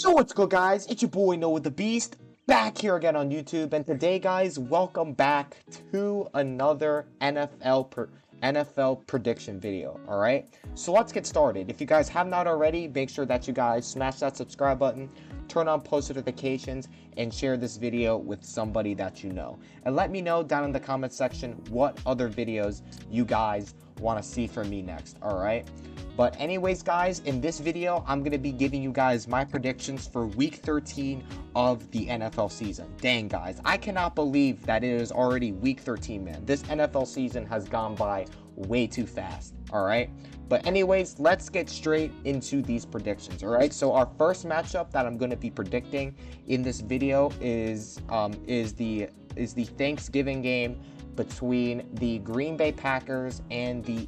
So what's good, guys? It's your boy Noah the Beast, back here again on YouTube, and today, guys, welcome back to another NFL prediction video. All right, so let's get started. If you guys have not already, make sure that you guys smash that subscribe button, turn on post notifications, and share this video with somebody that you know. And let me know down in the comment section what other videos you guys want to see from me next. All right. But anyways, guys, in this video, I'm going to be giving you guys my predictions for Week 13 of the NFL season. Dang, guys, I cannot believe that it is already Week 13, man. This NFL season has gone by way too fast, all right? But anyways, let's get straight into these predictions, all right? So our first matchup that I'm going to be predicting in this video is the Thanksgiving game between the Green Bay Packers and the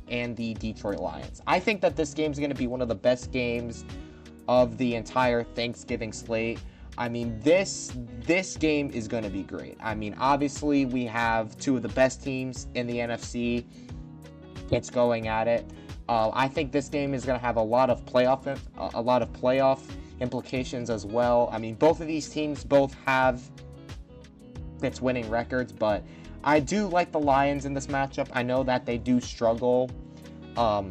Detroit Lions. I think that this game is going to be one of the best games of the entire Thanksgiving slate. I mean, this game is going to be great. I mean, obviously we have two of the best teams in the NFC. It's going at it. I think this game is going to have a lot of playoff implications as well. I mean, both of these teams both have its winning records, but I do like the Lions in this matchup. I know that they do struggle. I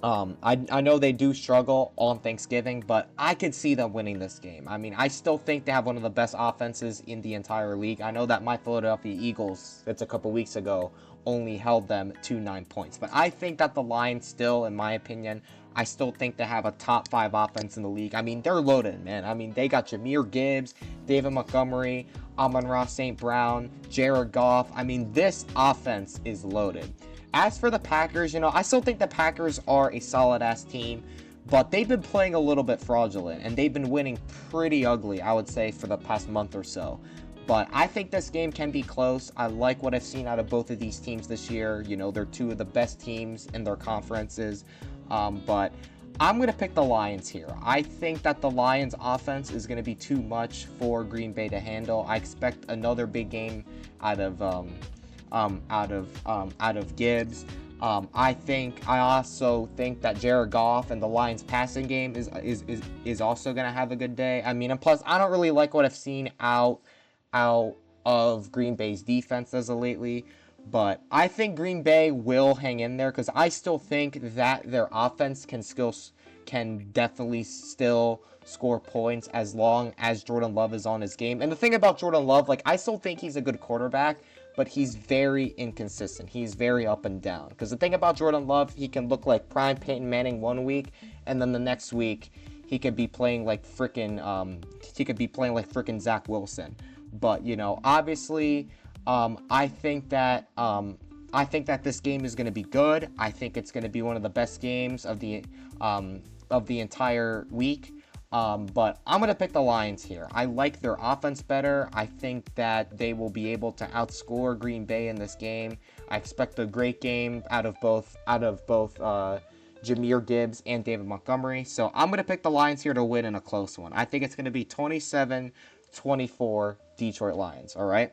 know they do struggle on Thanksgiving, but I could see them winning this game. I mean, I still think they have one of the best offenses in the entire league. I know that my Philadelphia Eagles, it's a couple weeks ago, only held them to 9 points. But I think that the Lions still, in my opinion, I still think they have a top 5 offense in the league. I mean, they're loaded, man. I mean, they got Jahmyr Gibbs, David Montgomery, Amon-Ra St. Brown, Jared Goff. I mean, this offense is loaded. As for the Packers, you know, I still think the Packers are a solid-ass team, but they've been playing a little bit fraudulent, and they've been winning pretty ugly, I would say, for the past month or so. But I think this game can be close. I like what I've seen out of both of these teams this year. You know, they're two of the best teams in their conferences. But I'm going to pick the Lions here. I think that the Lions offense is going to be too much for Green Bay to handle. I expect another big game out of Gibbs. I also think that Jared Goff and the Lions passing game is also going to have a good day. I mean, and plus I don't really like what I've seen out of Green Bay's defense as of lately. But I think Green Bay will hang in there because I still think that their offense can definitely still score points as long as Jordan Love is on his game. And the thing about Jordan Love, like, I still think he's a good quarterback, but he's very inconsistent. He's very up and down. Because the thing about Jordan Love, he can look like prime Peyton Manning one week, and then the next week he could be playing like freaking Zach Wilson. But, you know, obviously, I think that this game is going to be good. I think it's going to be one of the best games of the entire week. But I'm going to pick the Lions here. I like their offense better. I think that they will be able to outscore Green Bay in this game. I expect a great game out of both Jahmyr Gibbs and David Montgomery. So I'm going to pick the Lions here to win in a close one. I think it's going to be 27-24 Detroit Lions. All right.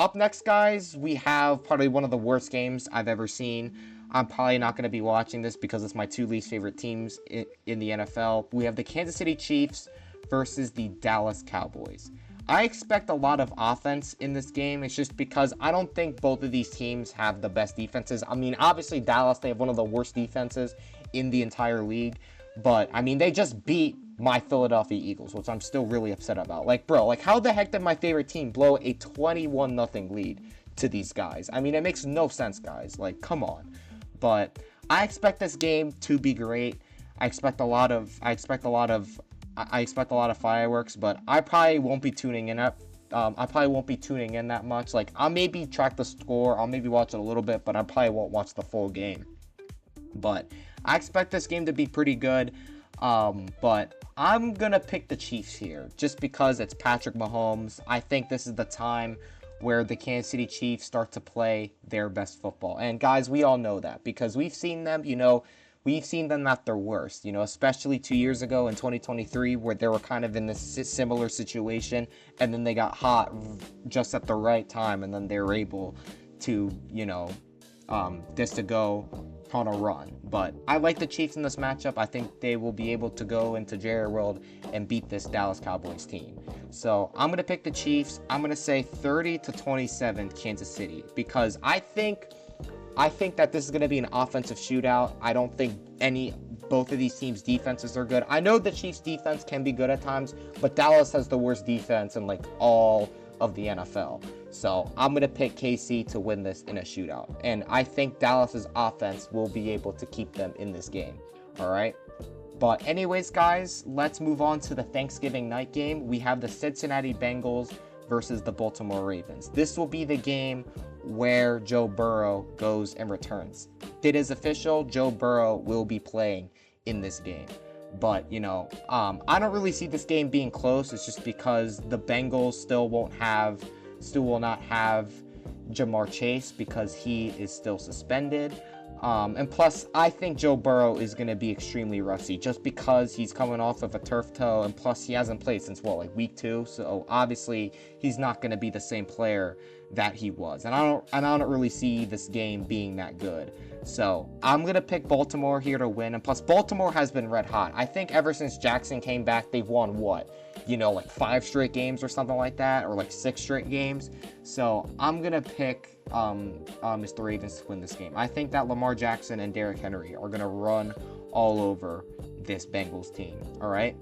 Up next, guys, we have probably one of the worst games I've ever seen. I'm probably not going to be watching this because it's my two least favorite teams in the NFL. We have the Kansas City Chiefs versus the Dallas Cowboys. I expect a lot of offense in this game. It's just because I don't think both of these teams have the best defenses. I mean, obviously, Dallas, they have one of the worst defenses in the entire league. But, I mean, they just beat my Philadelphia Eagles, which I'm still really upset about. Like, bro, like, how the heck did my favorite team blow a 21-0 lead to these guys? I mean, it makes no sense, guys. Like, come on. But I expect this game to be great. I expect a lot of fireworks, but I probably won't be tuning in that much. Like, I'll maybe track the score, I'll maybe watch it a little bit, but I probably won't watch the full game. But I expect this game to be pretty good. But I'm gonna pick the Chiefs here just because it's Patrick Mahomes. I think this is the time where the Kansas City Chiefs start to play their best football. And guys, we all know that because we've seen them, you know, we've seen them at their worst, you know, especially 2 years ago in 2023 where they were kind of in this similar situation and then they got hot just at the right time and then they were able to, you know, just to go on a run. But I like the Chiefs in this matchup. I think they will be able to go into Jerry World and beat this Dallas Cowboys team. So I'm going to pick the Chiefs. I'm going to say 30-27 Kansas City, because I think that this is going to be an offensive shootout. I don't think both of these teams' defenses are good. I know the Chiefs' defense can be good at times, but Dallas has the worst defense in like all of the NFL. So I'm going to pick KC to win this in a shootout. And I think Dallas's offense will be able to keep them in this game. All right. But anyways, guys, let's move on to the Thanksgiving night game. We have the Cincinnati Bengals versus the Baltimore Ravens. This will be the game where Joe Burrow goes and returns. It is official. Joe Burrow will be playing in this game. But, you know, I don't really see this game being close. It's just because the Bengals still will not have Jamar Chase because he is still suspended. And plus, I think Joe Burrow is going to be extremely rusty just because he's coming off of a turf toe, and plus he hasn't played since, like week 2. So obviously he's not going to be the same player that he was. And I don't really see this game being that good. So I'm going to pick Baltimore here to win. And plus, Baltimore has been red hot. I think ever since Jackson came back, they've won like 5 straight games or something like that, or like 6 straight games. So I'm going to pick Mr. Ravens to win this game. I think that Lamar Jackson and Derrick Henry are going to run all over this Bengals team. All right,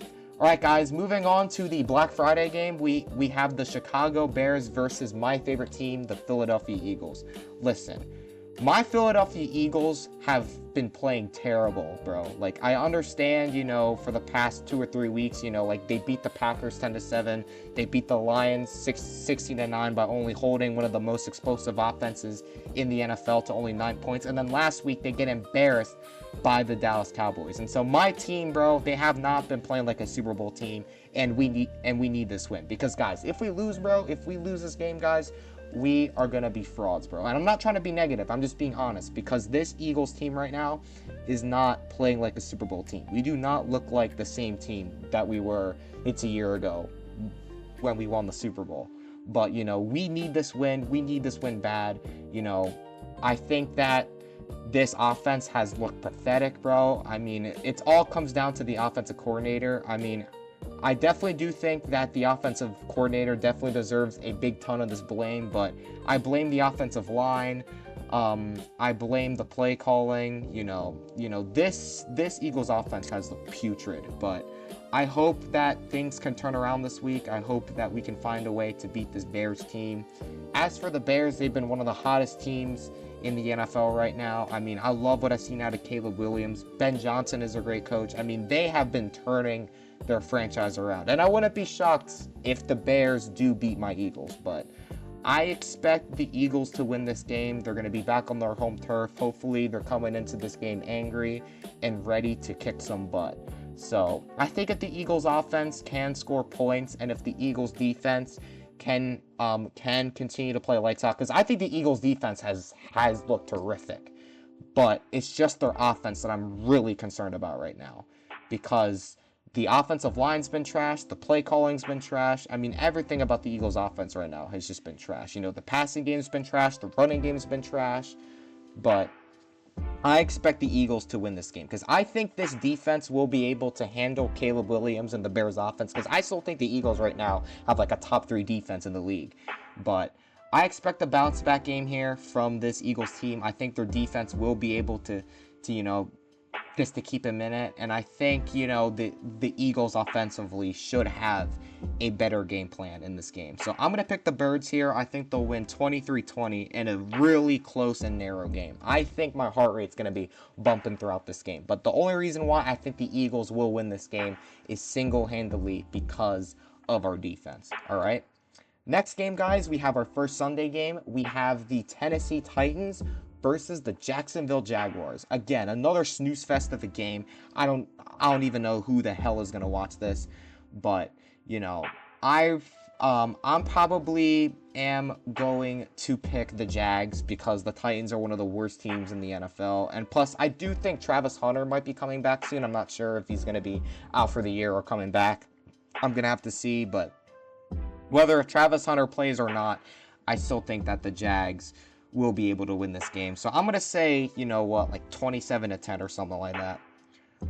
guys, moving on to the Black Friday game. We have the Chicago Bears versus my favorite team, the Philadelphia Eagles. Listen, my Philadelphia Eagles have been playing terrible, bro. Like, I understand, for the past 2 or 3 weeks, like they beat the Packers 10-7. They beat the Lions 16-9 by only holding one of the most explosive offenses in the NFL to only 9 points. And then last week they get embarrassed by the Dallas Cowboys. And so my team, bro, they have not been playing like a Super Bowl team, and we need this win. Because, guys, if we lose this game, guys, we are going to be frauds, bro. And I'm not trying to be negative. I'm just being honest, because this Eagles team right now is not playing like a Super Bowl team. We do not look like the same team that we were a year ago when we won the Super Bowl. But, we need this win. We need this win bad. I think that this offense has looked pathetic, bro. I mean, it all comes down to the offensive coordinator. I mean, I definitely do think that the offensive coordinator definitely deserves a big ton of this blame, but I blame the offensive line. I blame the play calling. This Eagles offense has looked putrid, but I hope that things can turn around this week. I hope that we can find a way to beat this Bears team. As for the Bears, they've been one of the hottest teams in the NFL right now. I mean, I love what I've seen out of Caleb Williams. Ben Johnson is a great coach. I mean, they have been turning their franchise around. And I wouldn't be shocked if the Bears do beat my Eagles, but I expect the Eagles to win this game. They're going to be back on their home turf. Hopefully, they're coming into this game angry and ready to kick some butt. So I think if the Eagles offense can score points, and if the Eagles defense can continue to play lights out, because I think the Eagles defense has looked terrific, but it's just their offense that I'm really concerned about right now, because the offensive line's been trash, the play calling's been trash. I mean, everything about the Eagles offense right now has just been trash. The passing game's been trash, the running game's been trash, but I expect the Eagles to win this game, because I think this defense will be able to handle Caleb Williams and the Bears offense, because I still think the Eagles right now have like a top 3 defense in the league. But I expect a bounce back game here from this Eagles team. I think their defense will be able to just to keep him in it. And I think, the Eagles offensively should have a better game plan in this game. So I'm going to pick the Birds here. I think they'll win 23-20 in a really close and narrow game. I think my heart rate's going to be bumping throughout this game. But the only reason why I think the Eagles will win this game is single-handedly because of our defense. All right. Next game, guys, we have our first Sunday game. We have the Tennessee Titans versus the Jacksonville Jaguars. Again, another snooze fest of a game. I don't even know who the hell is going to watch this, but I'm probably am going to pick the Jags, because the Titans are one of the worst teams in the NFL. And plus, I do think Travis Hunter might be coming back soon. I'm not sure if he's going to be out for the year or coming back. I'm going to have to see, but whether Travis Hunter plays or not, I still think that the Jags will be able to win this game. So I'm going to say, you know what, like 27-10 or something like that.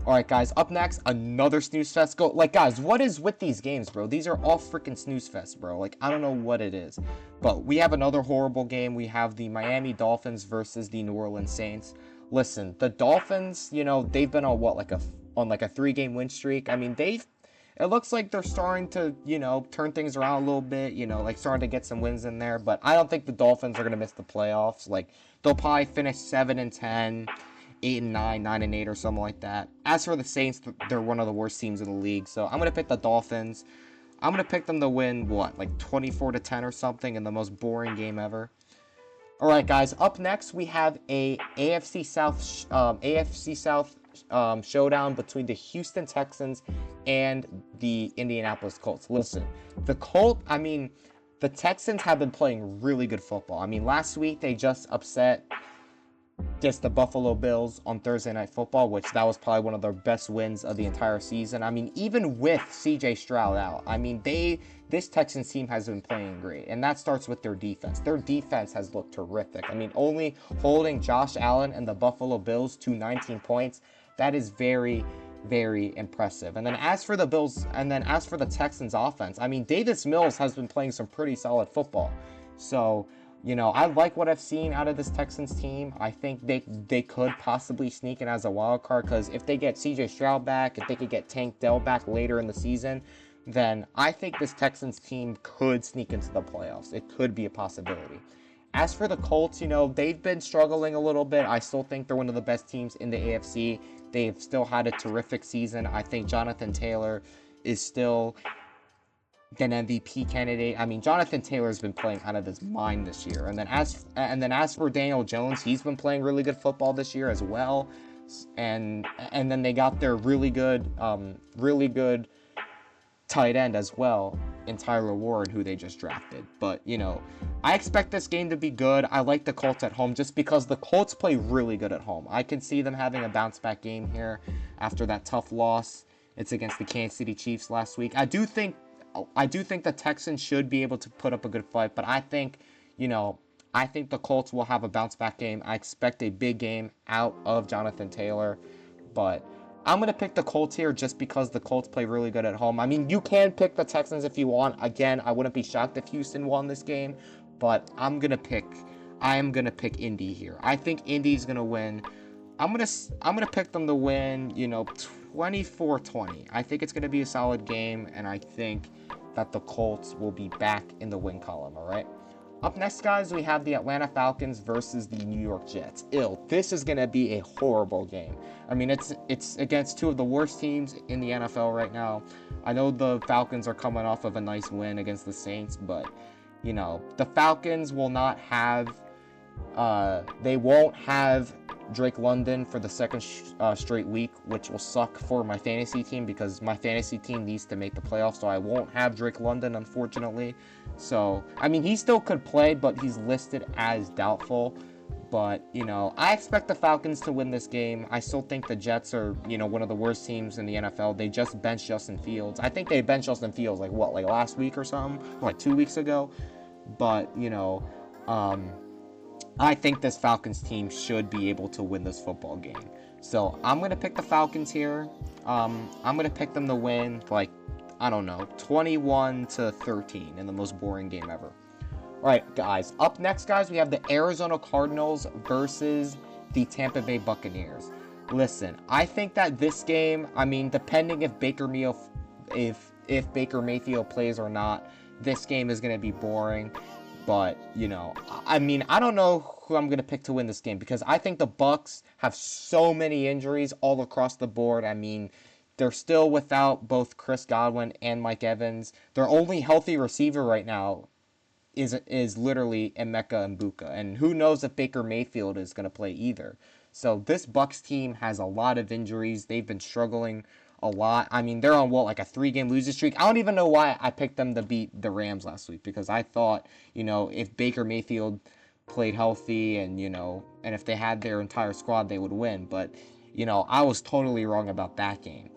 All right, guys, up next, another snooze fest. Go, like, guys, what is with these games, bro? These are all freaking snooze fest, bro. Like, I don't know what it is. But we have another horrible game. We have the Miami Dolphins versus the New Orleans Saints. Listen, the Dolphins, you know, they've been on what, like a 3-game win streak. I mean, it looks like they're starting to, you know, turn things around a little bit, you know, like starting to get some wins in there. But I don't think the Dolphins are going to miss the playoffs. Like, they'll probably finish 7-10. 8-9, 9-8, or something like that. As for the Saints, they're one of the worst teams in the league. So I'm gonna pick the Dolphins. I'm gonna pick them to win what, like 24-10 or something, in the most boring game ever. All right, guys. Up next, we have a AFC South showdown between the Houston Texans and the Indianapolis Colts. Listen, the Texans have been playing really good football. I mean, last week they just upset the Buffalo Bills on Thursday Night Football, which that was probably one of their best wins of the entire season. I mean, even with CJ Stroud out, I mean, this Texans team has been playing great, and that starts with their defense. Their defense has looked terrific. I mean, only holding Josh Allen and the Buffalo Bills to 19 points, that is very, very impressive. And then as for the Texans offense, I mean, Davis Mills has been playing some pretty solid football. So, you know, I like what I've seen out of this Texans team. I think they could possibly sneak in as a wild card, because if they get CJ Stroud back, if they could get Tank Dell back later in the season, then I think this Texans team could sneak into the playoffs. It could be a possibility. As for the Colts, you know, they've been struggling a little bit. I still think they're one of the best teams in the AFC. They've still had a terrific season. I think Jonathan Taylor is still an MVP candidate. I mean, Jonathan Taylor's been playing out of his mind this year. And then as for Daniel Jones, he's been playing really good football this year as well. And then they got their really good tight end as well in Tyler Ward, who they just drafted. But, you know, I expect this game to be good. I like the Colts at home just because the Colts play really good at home. I can see them having a bounce back game here after that tough loss. It's against the Kansas City Chiefs last week. I do think the Texans should be able to put up a good fight, but I think the Colts will have a bounce back game. I expect a big game out of Jonathan Taylor, but I'm going to pick the Colts here just because the Colts play really good at home. I mean, you can pick the Texans if you want. Again, I wouldn't be shocked if Houston won this game, but I am going to pick Indy here. I think Indy's going to win. I'm going to pick them to win, 24-20. I think it's going to be a solid game, and I think that the Colts will be back in the win column, all right? Up next, guys, we have the Atlanta Falcons versus the New York Jets. This is going to be a horrible game. I mean, it's against two of the worst teams in the NFL right now. I know the Falcons are coming off of a nice win against the Saints, but, the Falcons will not have, they won't have Drake London for the second straight week, which will suck for my fantasy team because my fantasy team needs to make the playoffs, so I won't have Drake London, unfortunately. So, I mean, he still could play, but he's listed as doubtful. But, I expect the Falcons to win this game. I still think the Jets are, one of the worst teams in the NFL. They just benched Justin Fields. I think they benched Justin Fields, like last week or something? Or like 2 weeks ago. But, I think this Falcons team should be able to win this football game. So I'm going to pick the Falcons here. I'm going to pick them to win, 21-13 in the most boring game ever. All right, guys. Up next, guys, we have the Arizona Cardinals versus the Tampa Bay Buccaneers. Listen, I think that this game, depending if Baker Mayfield plays or not, this game is going to be boring. But, I don't know who I'm going to pick to win this game because I think the Bucs have so many injuries all across the board. They're still without both Chris Godwin and Mike Evans. Their only healthy receiver right now is literally Emeka Mbuka. And who knows if Baker Mayfield is going to play either. So this Bucs team has a lot of injuries. They've been struggling a lot. They're on a 3-game losing streak. I don't even know why I picked them to beat the Rams last week because I thought, if Baker Mayfield played healthy and and if they had their entire squad, they would win. But, I was totally wrong about that game.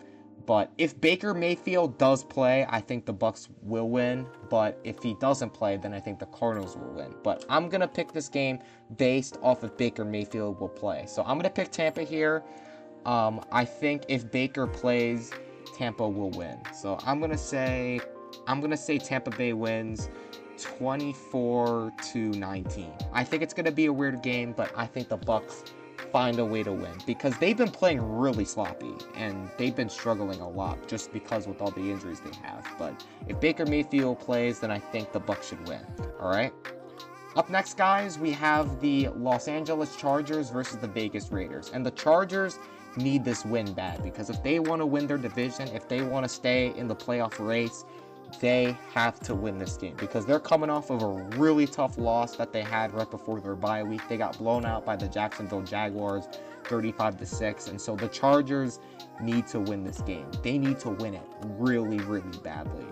But if Baker Mayfield does play, I think the Bucs will win. But if he doesn't play, then I think the Cardinals will win. But I'm going to pick this game based off if Baker Mayfield will play. So I'm going to pick Tampa here. I think if Baker plays, Tampa will win. So I'm going to say Tampa Bay wins 24-19. I think it's going to be a weird game, but I think the Bucs find a way to win because they've been playing really sloppy and they've been struggling a lot just because with all the injuries they have. But if Baker Mayfield plays, then I think the Bucs should win. All right. Up next, guys, we have the Los Angeles Chargers versus the Vegas Raiders. And the Chargers need this win bad because if they want to win their division, if they want to stay in the playoff race, they have to win this game because they're coming off of a really tough loss that they had right before their bye week. They got blown out by the Jacksonville Jaguars 35-6, and so the Chargers need to win this game. They need to win it really, really badly.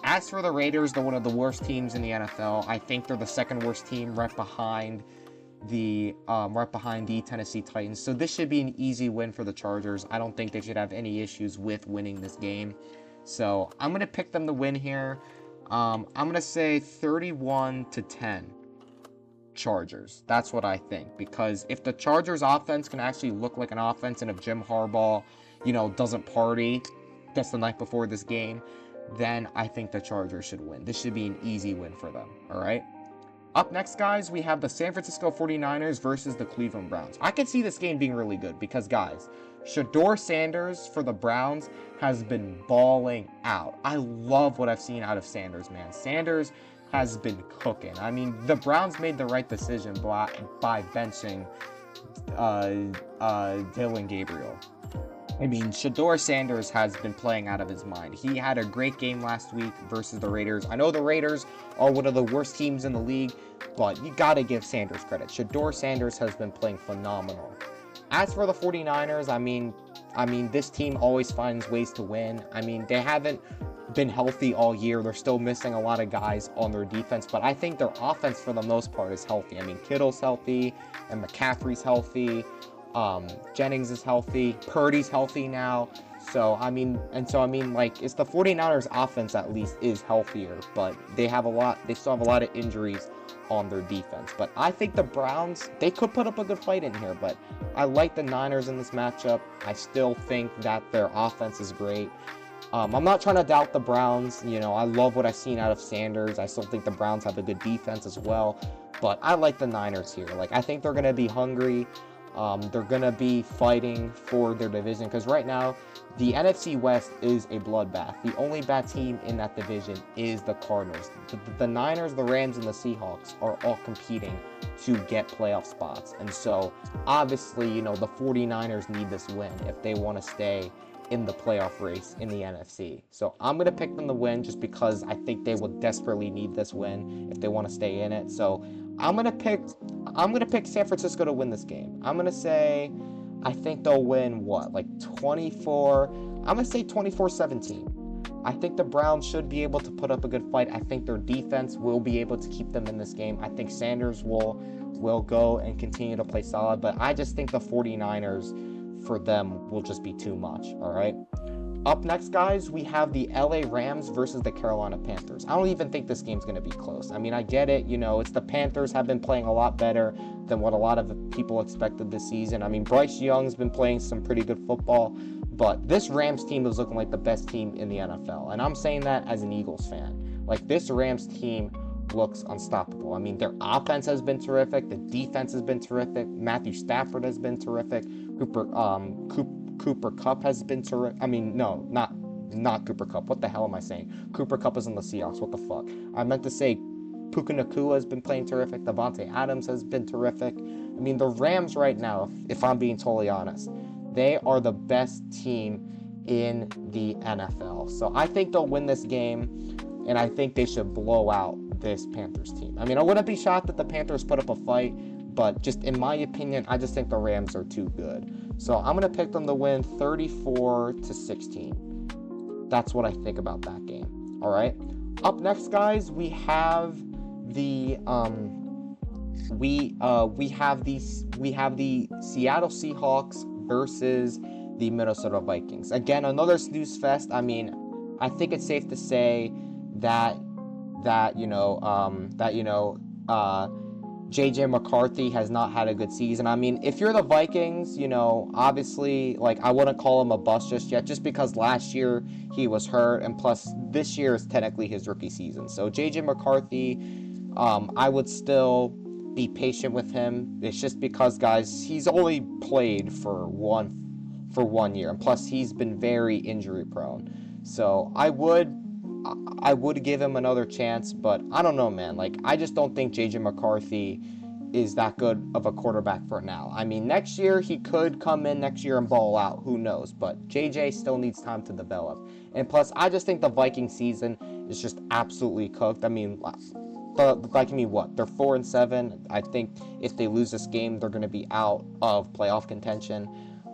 As for the Raiders, they're one of the worst teams in the NFL. I think they're the second worst team right behind the Tennessee Titans. So this should be an easy win for the Chargers. I don't think they should have any issues with winning this game. So I'm going to pick them to win here. I'm going to say 31-10 Chargers. That's what I think. Because if the Chargers offense can actually look like an offense and if Jim Harbaugh, doesn't party just the night before this game, then I think the Chargers should win. This should be an easy win for them. All right. Up next, guys, we have the San Francisco 49ers versus the Cleveland Browns. I could see this game being really good because, guys, Shedeur Sanders for the Browns has been balling out. I love what I've seen out of Sanders, man. Sanders has been cooking. I mean, the Browns made the right decision by benching Dylan Gabriel. I mean, Shedeur Sanders has been playing out of his mind. He had a great game last week versus the Raiders. I know the Raiders are one of the worst teams in the league, but you got to give Sanders credit. Shedeur Sanders has been playing phenomenal. As for the 49ers, I mean, this team always finds ways to win. I mean, they haven't been healthy all year. They're still missing a lot of guys on their defense, but I think their offense for the most part is healthy. I mean, Kittle's healthy, and McCaffrey's healthy. Jennings is healthy. Purdy's healthy now. So, I mean, it's the 49ers offense at least is healthier, but they still have a lot of injuries on their defense. But I think the Browns, they could put up a good fight in here, but I like the Niners in this matchup. I still think that their offense is great. I'm not trying to doubt the Browns. I love what I've seen out of Sanders. I still think the Browns have a good defense as well, but I like the Niners here. I think they're going to be hungry. They're going to be fighting for their division because right now the NFC West is a bloodbath. The only bad team in that division is the Cardinals. The Niners, the Rams, and the Seahawks are all competing to get playoff spots. And so obviously, the 49ers need this win if they want to stay in the playoff race in the NFC. So I'm going to pick them to win just because I think they will desperately need this win if they want to stay in it. So I'm going to pick San Francisco to win this game. I'm going to say I think they'll win 24. I'm going to say 24-17. I think the Browns should be able to put up a good fight. I think their defense will be able to keep them in this game. I think Sanders will go and continue to play solid, but I just think the 49ers for them will just be too much. All right. Up next, guys, we have the LA Rams versus the Carolina Panthers. I don't even think this game's going to be close. I mean, I get it. It's the Panthers have been playing a lot better than what a lot of people expected this season. I mean, Bryce Young's been playing some pretty good football, but this Rams team is looking like the best team in the NFL. And I'm saying that as an Eagles fan. This Rams team looks unstoppable. I mean, their offense has been terrific. The defense has been terrific. Matthew Stafford has been terrific. Cooper Kupp has been terrific. I mean, no, not Cooper Kupp. What the hell am I saying? Cooper Kupp is on the Seahawks. What the fuck? I meant to say Puka Nacua has been playing terrific. Devontae Adams has been terrific. I mean, the Rams right now, if I'm being totally honest, they are the best team in the NFL. So I think they'll win this game, and I think they should blow out this Panthers team. I mean, I wouldn't be shocked if the Panthers put up a fight, but just in my opinion, I just think the Rams are too good. So I'm going to pick them to win 34-16. That's what I think about that game. All right. Up next, guys, we have the Seattle Seahawks versus the Minnesota Vikings. Again, another snooze fest. I mean, I think it's safe to say that JJ McCarthy has not had a good season. I mean, if you're the Vikings, obviously, like, I wouldn't call him a bust just yet, just because last year he was hurt, and plus this year is technically his rookie season. So JJ McCarthy, I would still be patient with him. It's just because, guys, he's only played for one year, and plus he's been very injury prone. So I would give him another chance, but I don't know, man. Like, I just don't think JJ McCarthy is that good of a quarterback for now. I mean, next year he could come in next year and ball out. Who knows? But JJ still needs time to develop. And plus, I just think the Viking season is just absolutely cooked. I mean, what? They're 4-7. I think if they lose this game, they're going to be out of playoff contention.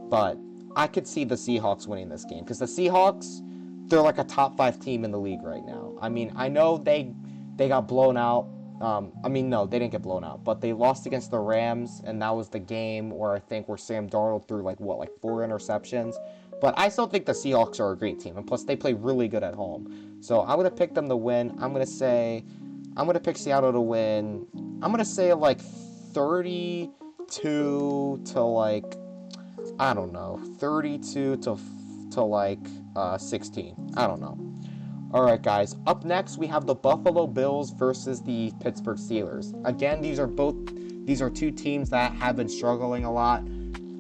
But I could see the Seahawks winning this game, because the Seahawks, they're like a top 5 team in the league right now. I mean, I know they got blown out. No, they didn't get blown out, but they lost against the Rams, and that was the game where Sam Darnold threw like 4 interceptions. But I still think the Seahawks are a great team, and plus they play really good at home. So I'm gonna pick them to win. I'm gonna pick Seattle to win. I'm gonna say like 32 to like, I don't know, 32 to 16. I don't know. All right, guys. Up next, we have the Buffalo Bills versus the Pittsburgh Steelers. Again, these are two teams that have been struggling a lot.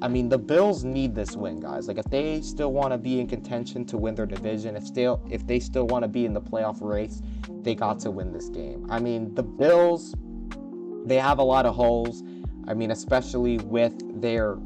I mean, the Bills need this win, guys. Like, if they still want to be in contention to win their division, if they still want to be in the playoff race, they got to win this game. I mean, the Bills, they have a lot of holes. I mean, especially with their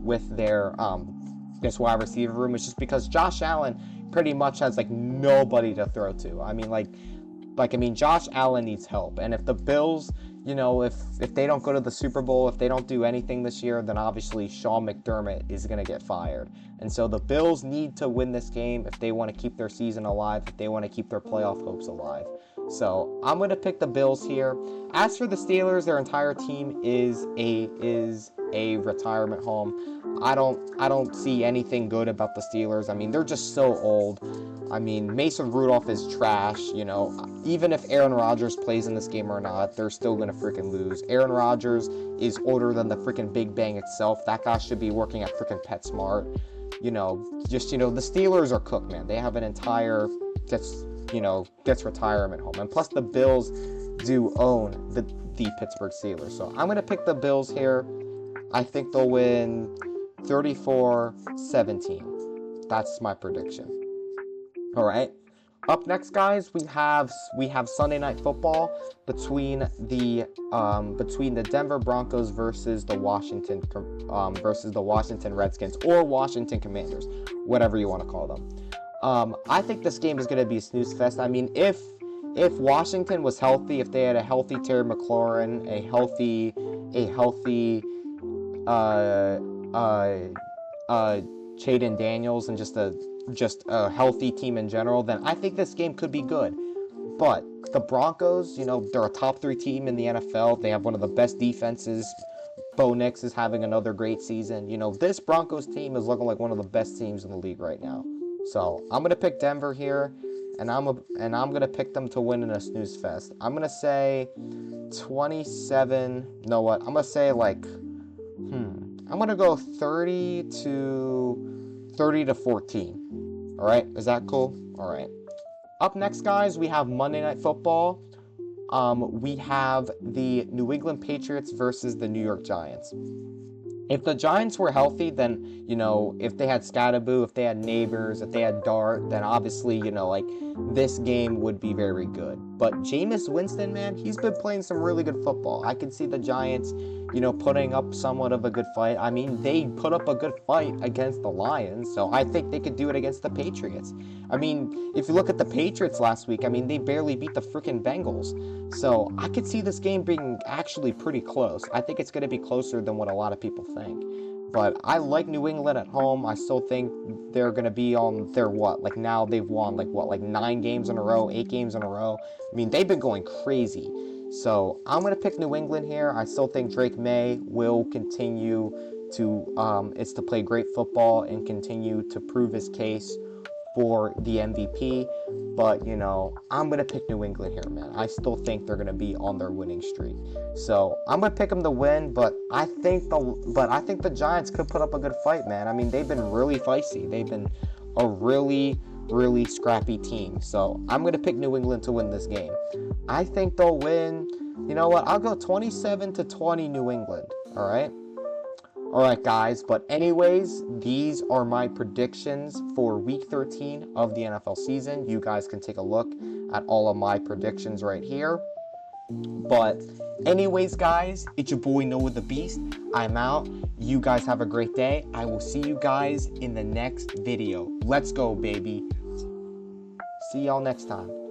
this wide receiver room. It's just because Josh Allen pretty much has like nobody to throw to. I mean, Josh Allen needs help, and if the Bills, if they don't go to the Super Bowl, if they don't do anything this year, then obviously Sean McDermott is going to get fired. And so the Bills need to win this game if they want to keep their season alive, if they want to keep their playoff hopes alive. So I'm going to pick the Bills here. As for the Steelers, their entire team is a retirement home. I don't see anything good about the Steelers. I mean, they're just so old. I mean, Mason Rudolph is trash, Even if Aaron Rodgers plays in this game or not, they're still going to freaking lose. Aaron Rodgers is older than the freaking Big Bang itself. That guy should be working at freaking PetSmart. The Steelers are cooked, man. They have an entire gets retirement home. And plus the Bills do own the Pittsburgh Steelers. So I'm going to pick the Bills here. I think they'll win 34-17. That's my prediction. All right. Up next, guys, we have Sunday Night Football between the Denver Broncos versus the Washington Redskins, or Washington Commanders, whatever you want to call them. I think this game is going to be a snooze fest. I mean, if Washington was healthy, if they had a healthy Terry McLaurin, a healthy Jaden Daniels, and just a healthy team in general, then I think this game could be good. But the Broncos, they're a top 3 team in the NFL. They have one of the best defenses. Bo Nix is having another great season. This Broncos team is looking like one of the best teams in the league right now. So I'm gonna pick Denver here, and I'm gonna pick them to win in a snooze fest. I'm gonna say 27. You know what? I'm gonna say like, I'm gonna go 30 to 14. All right, is that cool? All right. Up next, guys, we have Monday Night Football. We have the New England Patriots versus the New York Giants. If the Giants were healthy, then, if they had Scatterboo, if they had Neighbors, if they had Dart, then obviously, this game would be very good. But Jameis Winston, man, he's been playing some really good football. I can see the Giants, putting up somewhat of a good fight. I mean, they put up a good fight against the Lions, so I think they could do it against the Patriots. I mean, if you look at the Patriots last week, I mean, they barely beat the freaking Bengals. So I could see this game being actually pretty close. I think it's going to be closer than what a lot of people think. But I like New England at home. I still think they're going to be on their now they've won 9 games in a row, 8 games in a row. I mean, they've been going crazy. So I'm going to pick New England here. I still think Drake May will continue to play great football and continue to prove his case for the MVP. But you know, I'm gonna pick New England here, man. I still think they're gonna be on their winning streak, so I'm gonna pick them to win. But I think the Giants could put up a good fight, man. I mean, they've been really feisty. They've been a really scrappy team. So I'm gonna pick New England to win this game. I think they'll win. You know what? I'll go 27-20 New England. All right. All right, guys. But anyways, these are my predictions for Week 13 of the NFL season. You guys can take a look at all of my predictions right here. But anyways, guys, it's your boy Noah the Beast. I'm out. You guys have a great day. I will see you guys in the next video. Let's go, baby. See y'all next time.